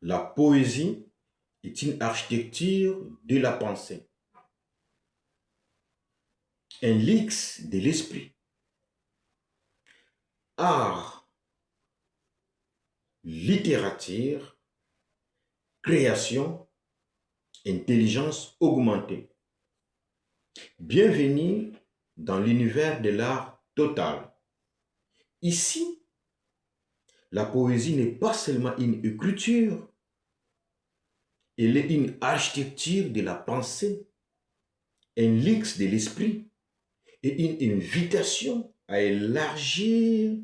La poésie est une architecture de la pensée, un lix de l'esprit. Art, littérature, création, intelligence augmentée. Bienvenue dans l'univers de l'art total. Ici, la poésie n'est pas seulement une écriture, elle est une architecture de la pensée, un lix de l'esprit et une invitation à élargir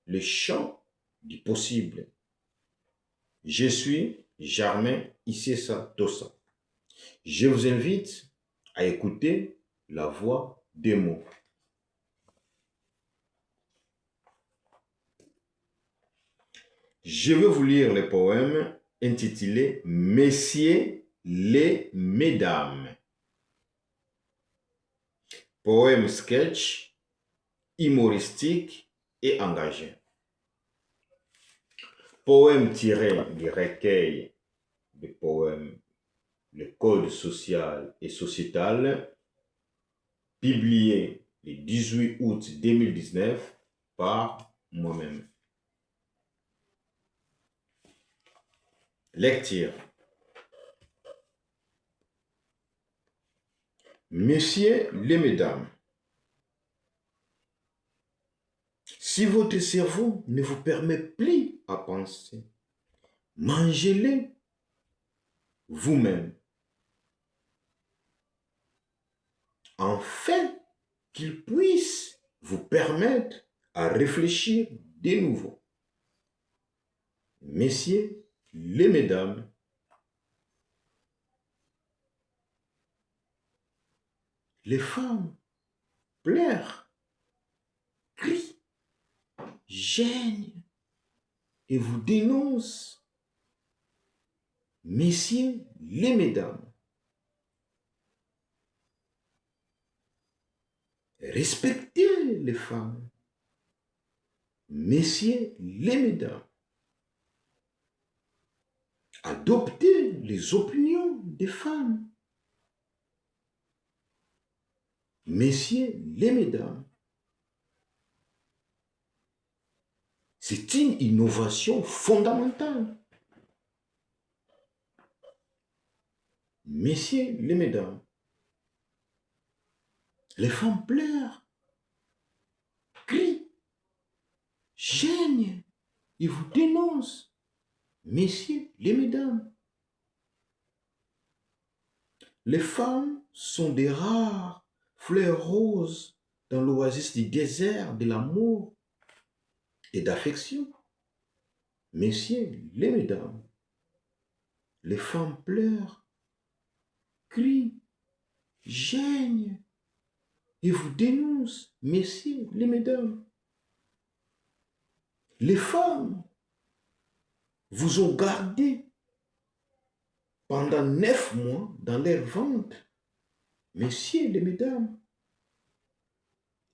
le champ du possible. Je suis Germain Issessa Tossa. Je vous invite à écouter la voix des mots. Je vais vous lire le poème intitulé Messieurs les Mesdames. Poème sketch, humoristique et engagé. Poème tiré du recueil de poèmes Le Code social et sociétal, publié le 18 août 2019 par moi-même. Lecture. Messieurs les mesdames, si votre cerveau ne vous permet plus à penser, mangez-les vous-même, afin qu'il puisse vous permettre à réfléchir de nouveau. Messieurs les mesdames, les femmes pleurent, crient, gênent et vous dénoncent. Messieurs les mesdames, respectez les femmes. Messieurs les mesdames, adoptez les opinions des femmes. Messieurs les mesdames, c'est une innovation fondamentale. Messieurs les mesdames, les femmes pleurent, crient, gênent et vous dénoncent. Messieurs les mesdames, les femmes sont des rares fleurs roses dans l'oasis du désert de l'amour et d'affection. Messieurs les mesdames, les femmes pleurent, crient, gênent et vous dénoncent. Messieurs les mesdames, les femmes vous ont gardé pendant 9 mois dans leur ventre. Messieurs les mesdames,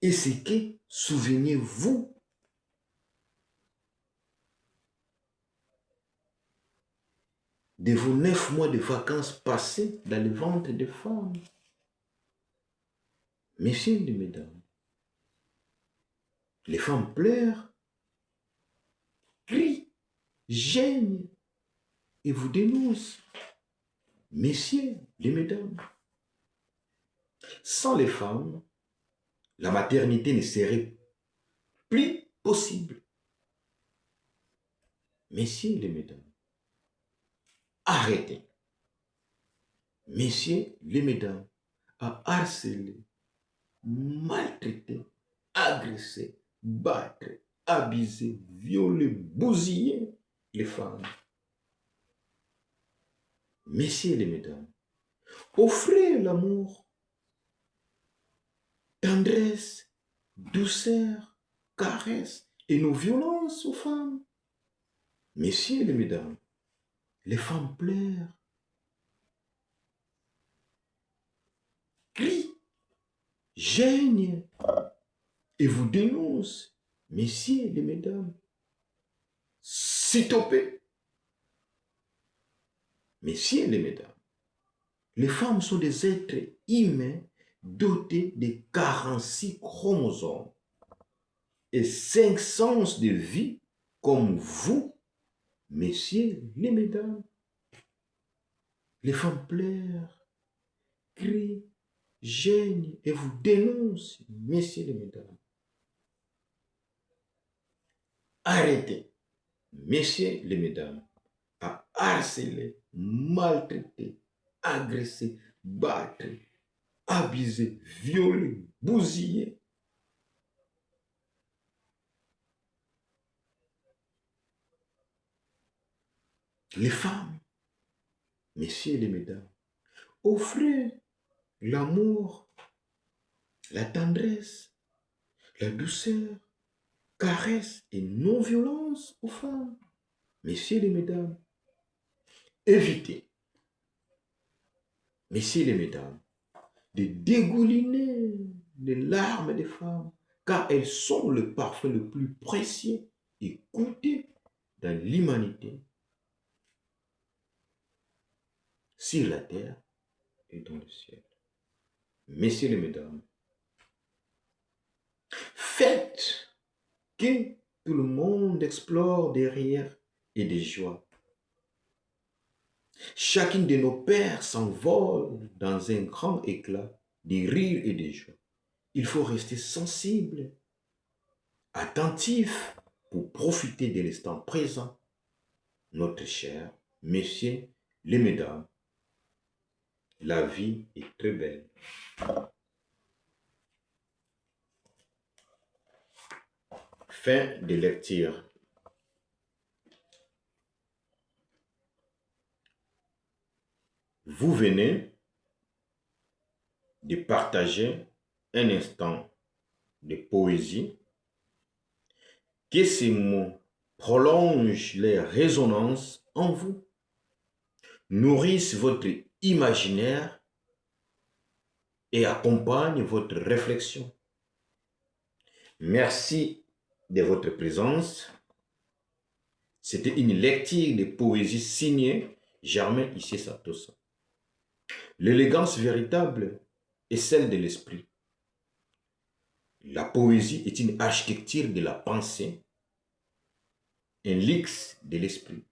et c'est que, souvenez-vous, de vos 9 mois de vacances passés dans le ventre des femmes. Messieurs et mesdames, les femmes pleurent, crient, gênent et vous dénoncent. Messieurs et mesdames, sans les femmes, la maternité ne serait plus possible. Messieurs et mesdames, arrêtez. Messieurs et mesdames, à harceler, maltraiter, agresser, battre, abuser, violer, bousiller les femmes. Messieurs et mesdames, offrez l'amour, tendresse, douceur, caresse et nos violences aux femmes. Messieurs et mesdames, les femmes pleurent, crient, gênent et vous dénoncent. Messieurs et mesdames, s'il te plaît, Messieurs et mesdames, les femmes sont des êtres humains dotés de 46 chromosomes et 5 sens de vie comme vous, messieurs et mesdames. Les femmes pleurent, crient, gênent et vous dénoncent, messieurs et mesdames. Arrêtez, messieurs et mesdames, à harceler, maltraiter, agresser, battre, abuser, violer, bousiller. Les femmes, messieurs et mesdames, offrez l'amour, la tendresse, la douceur, caresse et non-violence aux femmes. Messieurs et mesdames, évitez, messieurs et mesdames, de dégouliner les larmes des femmes, car elles sont le parfum le plus précieux et coûteux dans l'humanité, sur la terre et dans le ciel. Messieurs et mesdames, faites que tout le monde explore des rires et des joies. Chacune de nos pères s'envole dans un grand éclat de rires et de joie. Il faut rester sensible, attentif pour profiter de l'instant présent. Notre cher messieurs, les mesdames, la vie est très belle. Fin de lecture. Vous venez de partager un instant de poésie. Que ces mots prolongent les résonances en vous, nourrissent votre imaginaire et accompagnent votre réflexion. Merci de votre présence. C'était une lecture de poésie signée Germain Issé Satosa. L'élégance véritable est celle de l'esprit. La poésie est une architecture de la pensée, un luxe de l'esprit.